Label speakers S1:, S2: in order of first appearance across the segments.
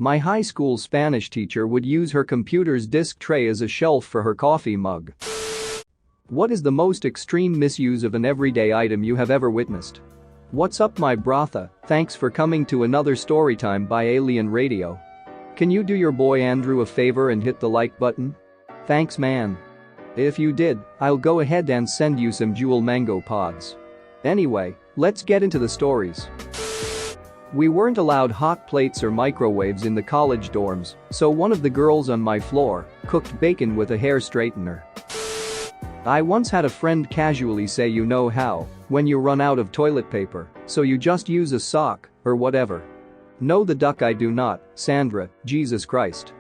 S1: My high school Spanish teacher would use her computer's disk tray as a shelf for her coffee mug. What is the most extreme misuse of an everyday item you have ever witnessed? What's up, my brother? Thanks for coming to another storytime by Alien Radio. Can you do your boy Andrew a favor and hit the like button? Thanks, man. If you did, I'll go ahead and send you some jewel mango pods. Anyway, let's get into the stories. We weren't allowed hot plates or microwaves in the college dorms, so one of the girls on my floor cooked bacon with a hair straightener. I once had a friend casually say, you know how, when you run out of toilet paper, so you just use a sock, or whatever. No, the duck, I do not, Sandra, Jesus Christ.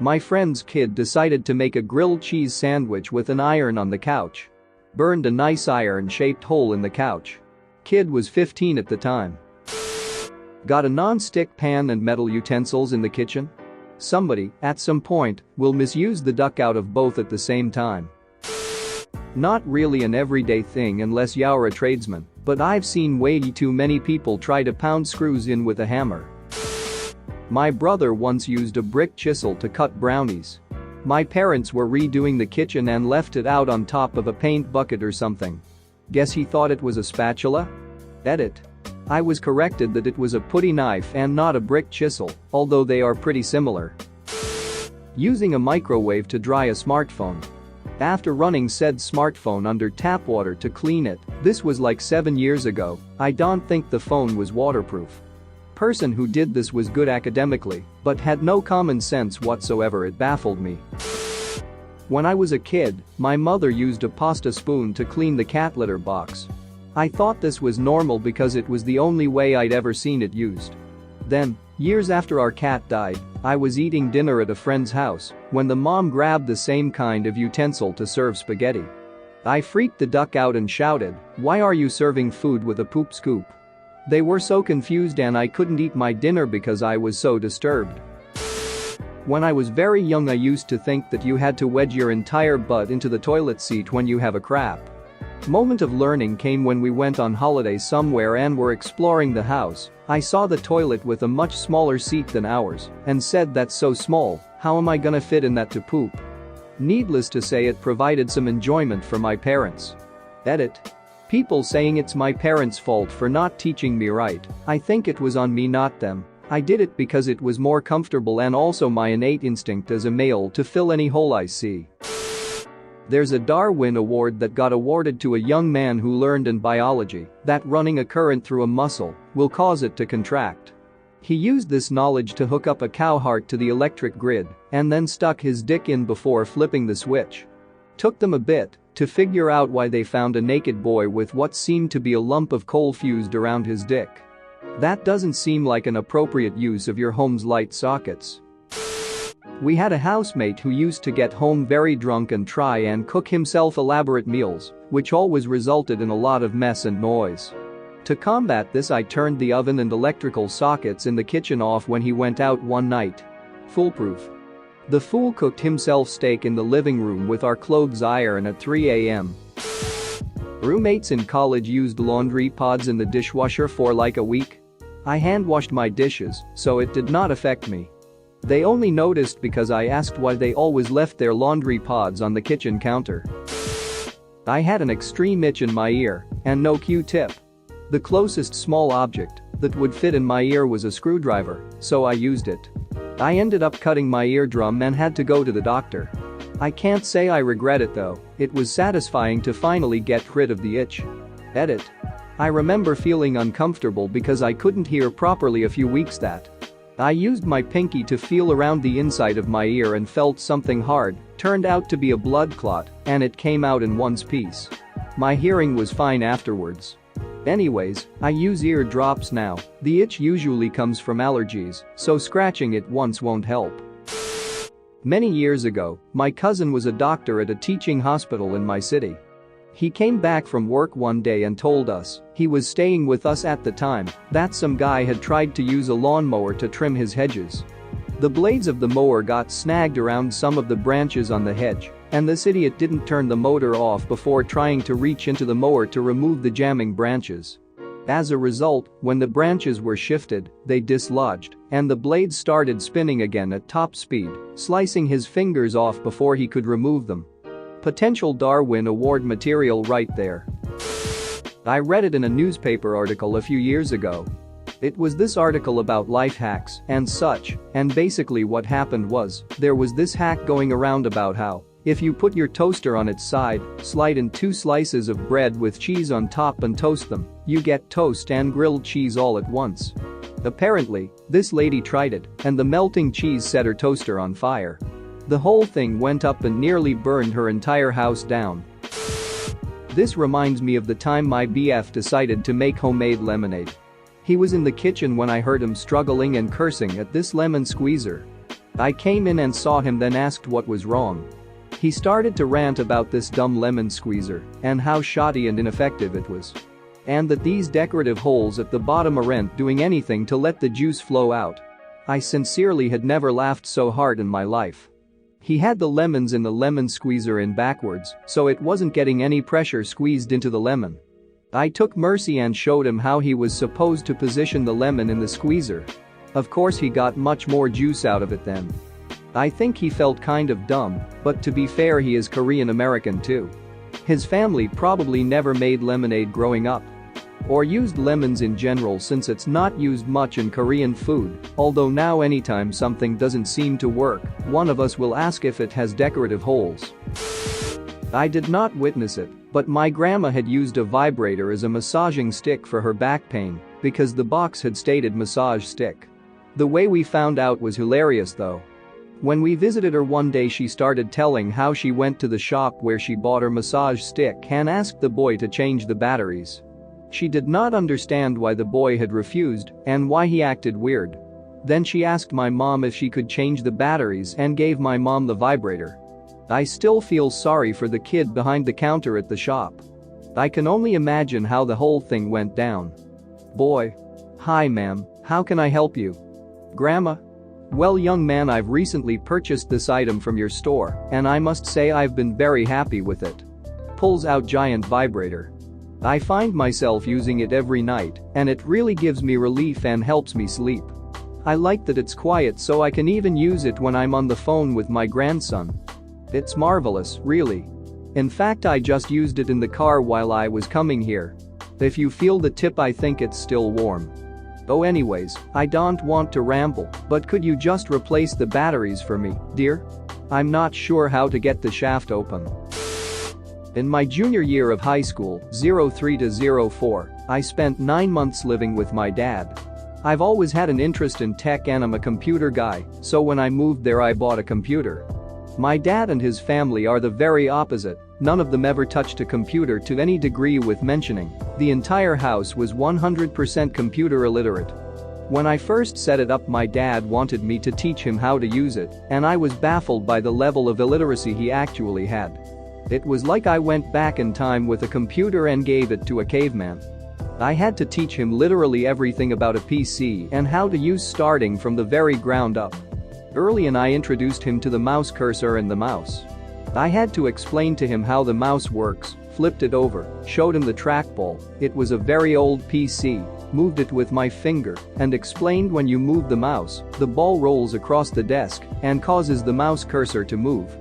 S1: My friend's kid decided to make a grilled cheese sandwich with an iron on the couch. Burned a nice iron-shaped hole in the couch. Kid was 15 at the time. Got a non-stick pan and metal utensils in the kitchen? Somebody, at some point, will misuse the duck out of both at the same time. Not really an everyday thing unless you're a tradesman, but I've seen way too many people try to pound screws in with a hammer. My brother once used a brick chisel to cut brownies. My parents were redoing the kitchen and left it out on top of a paint bucket or something. Guess he thought it was a spatula? Edit. I was corrected that it was a putty knife and not a brick chisel, although they are pretty similar. Using a microwave to dry a smartphone. After running said smartphone under tap water to clean it, this was like 7 years ago, I don't think the phone was waterproof. Person who did this was good academically, but had no common sense whatsoever. It baffled me. When I was a kid, my mother used a pasta spoon to clean the cat litter box. I thought this was normal because it was the only way I'd ever seen it used. Then, years after our cat died, I was eating dinner at a friend's house when the mom grabbed the same kind of utensil to serve spaghetti. I freaked the duck out and shouted, "Why are you serving food with a poop scoop?" They were so confused and I couldn't eat my dinner because I was so disturbed. When I was very young, I used to think that you had to wedge your entire butt into the toilet seat when you have a crap. Moment of learning came when we went on holiday somewhere and were exploring the house. I saw the toilet with a much smaller seat than ours and said, that's so small, how am I gonna fit in that to poop? Needless to say, it provided some enjoyment for my parents. Edit. People saying it's my parents' fault for not teaching me right. I think it was on me, not them. I did it because it was more comfortable and also my innate instinct as a male to fill any hole I see. There's a Darwin Award that got awarded to a young man who learned in biology that running a current through a muscle will cause it to contract. He used this knowledge to hook up a cow heart to the electric grid and then stuck his dick in before flipping the switch. Took them a bit to figure out why they found a naked boy with what seemed to be a lump of coal fused around his dick. That doesn't seem like an appropriate use of your home's light sockets. We had a housemate who used to get home very drunk and try and cook himself elaborate meals, which always resulted in a lot of mess and noise. To combat this, I turned the oven and electrical sockets in the kitchen off when he went out one night. Foolproof. The fool cooked himself steak in the living room with our clothes iron at 3 a.m. Roommates in college used laundry pods in the dishwasher for like a week. I hand washed my dishes, so it did not affect me. They only noticed because I asked why they always left their laundry pods on the kitchen counter. I had an extreme itch in my ear and no Q-tip. The closest small object that would fit in my ear was a screwdriver, so I used it. I ended up cutting my eardrum and had to go to the doctor. I can't say I regret it though, it was satisfying to finally get rid of the itch. Edit. I remember feeling uncomfortable because I couldn't hear properly a few weeks that. I used my pinky to feel around the inside of my ear and felt something hard, turned out to be a blood clot, and it came out in one piece. My hearing was fine afterwards. Anyways, I use ear drops now. The itch usually comes from allergies, so scratching it once won't help. Many years ago, my cousin was a doctor at a teaching hospital in my city. He came back from work one day and told us he was staying with us at the time that some guy had tried to use a lawnmower to trim his hedges. The blades of the mower got snagged around some of the branches on the hedge, and this idiot didn't turn the motor off before trying to reach into the mower to remove the jamming branches. As a result, when the branches were shifted, they dislodged, and the blades started spinning again at top speed, slicing his fingers off before he could remove them. Potential Darwin Award material right there. I read it in a newspaper article a few years ago. It was this article about life hacks and such, and basically what happened was, there was this hack going around about how, if you put your toaster on its side, slide in 2 slices of bread with cheese on top and toast them, you get toast and grilled cheese all at once. Apparently, this lady tried it, and the melting cheese set her toaster on fire. The whole thing went up and nearly burned her entire house down. This reminds me of the time my BF decided to make homemade lemonade. He was in the kitchen when I heard him struggling and cursing at this lemon squeezer. I came in and saw him, then asked what was wrong. He started to rant about this dumb lemon squeezer and how shoddy and ineffective it was. And that these decorative holes at the bottom aren't doing anything to let the juice flow out. I sincerely had never laughed so hard in my life. He had the lemons in the lemon squeezer in backwards, so it wasn't getting any pressure squeezed into the lemon. I took mercy and showed him how he was supposed to position the lemon in the squeezer. Of course he got much more juice out of it then. I think he felt kind of dumb, but to be fair, he is Korean American too. His family probably never made lemonade growing up. Or used lemons in general, since it's not used much in Korean food, although now anytime something doesn't seem to work, one of us will ask if it has decorative holes. I did not witness it, but my grandma had used a vibrator as a massaging stick for her back pain because the box had stated massage stick. The way we found out was hilarious though. When we visited her one day, she started telling how she went to the shop where she bought her massage stick and asked the boy to change the batteries. She did not understand why the boy had refused and why he acted weird. Then she asked my mom if she could change the batteries and gave my mom the vibrator. I still feel sorry for the kid behind the counter at the shop. I can only imagine how the whole thing went down. Boy. Hi ma'am, how can I help you? Grandma? Well young man, I've recently purchased this item from your store and I must say I've been very happy with it. Pulls out giant vibrator. I find myself using it every night and it really gives me relief and helps me sleep. I like that it's quiet, so I can even use it when I'm on the phone with my grandson. It's marvelous, really. In fact, I just used it in the car while I was coming here. If you feel the tip, I think it's still warm. Oh anyways, I don't want to ramble, but could you just replace the batteries for me, dear? I'm not sure how to get the shaft open. In my junior year of high school, 03 to 04, I spent 9 months living with my dad. I've always had an interest in tech and I'm a computer guy, so when I moved there I bought a computer. My dad and his family are the very opposite. None of them ever touched a computer to any degree, with mentioning the entire house was 100% computer illiterate. When I first set it up, my dad wanted me to teach him how to use it, and I was baffled by the level of illiteracy he actually had. It was like I went back in time with a computer and gave it to a caveman. I had to teach him literally everything about a PC and how to use starting from the very ground up. Early on I introduced him to the mouse cursor and the mouse. I had to explain to him how the mouse works, flipped it over, showed him the trackball. It was a very old PC, moved it with my finger, and explained when you move the mouse, the ball rolls across the desk and causes the mouse cursor to move.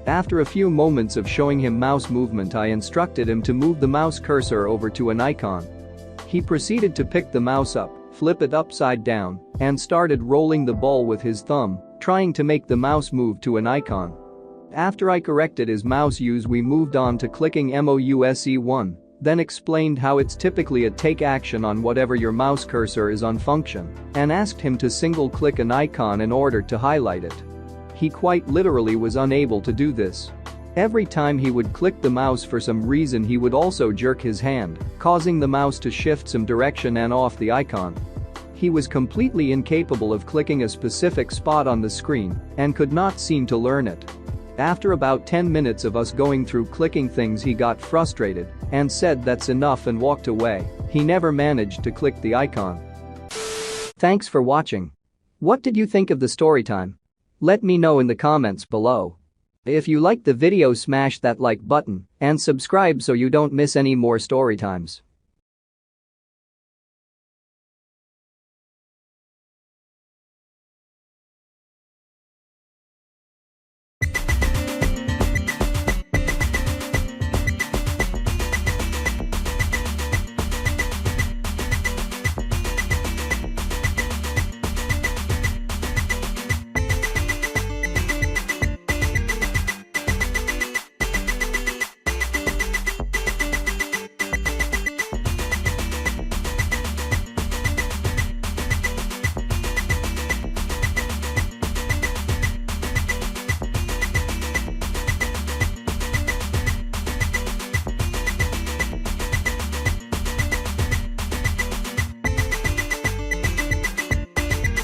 S1: After a few moments of showing him mouse movement, I instructed him to move the mouse cursor over to an icon. He proceeded to pick the mouse up, flip it upside down, and started rolling the ball with his thumb, trying to make the mouse move to an icon. After I corrected his mouse use, we moved on to clicking MOUSE1, then explained how it's typically a take action on whatever your mouse cursor is on function, and asked him to single click an icon in order to highlight it. He quite literally was unable to do this. Every time he would click the mouse, for some reason he would also jerk his hand, causing the mouse to shift some direction and off the icon. He was completely incapable of clicking a specific spot on the screen and could not seem to learn it. After about 10 minutes of us going through clicking things, he got frustrated and said that's enough and walked away. He never managed to click the icon. Thanks for watching. What did you think of the story time? Let me know in the comments below. If you liked the video, smash that like button and subscribe so you don't miss any more story times.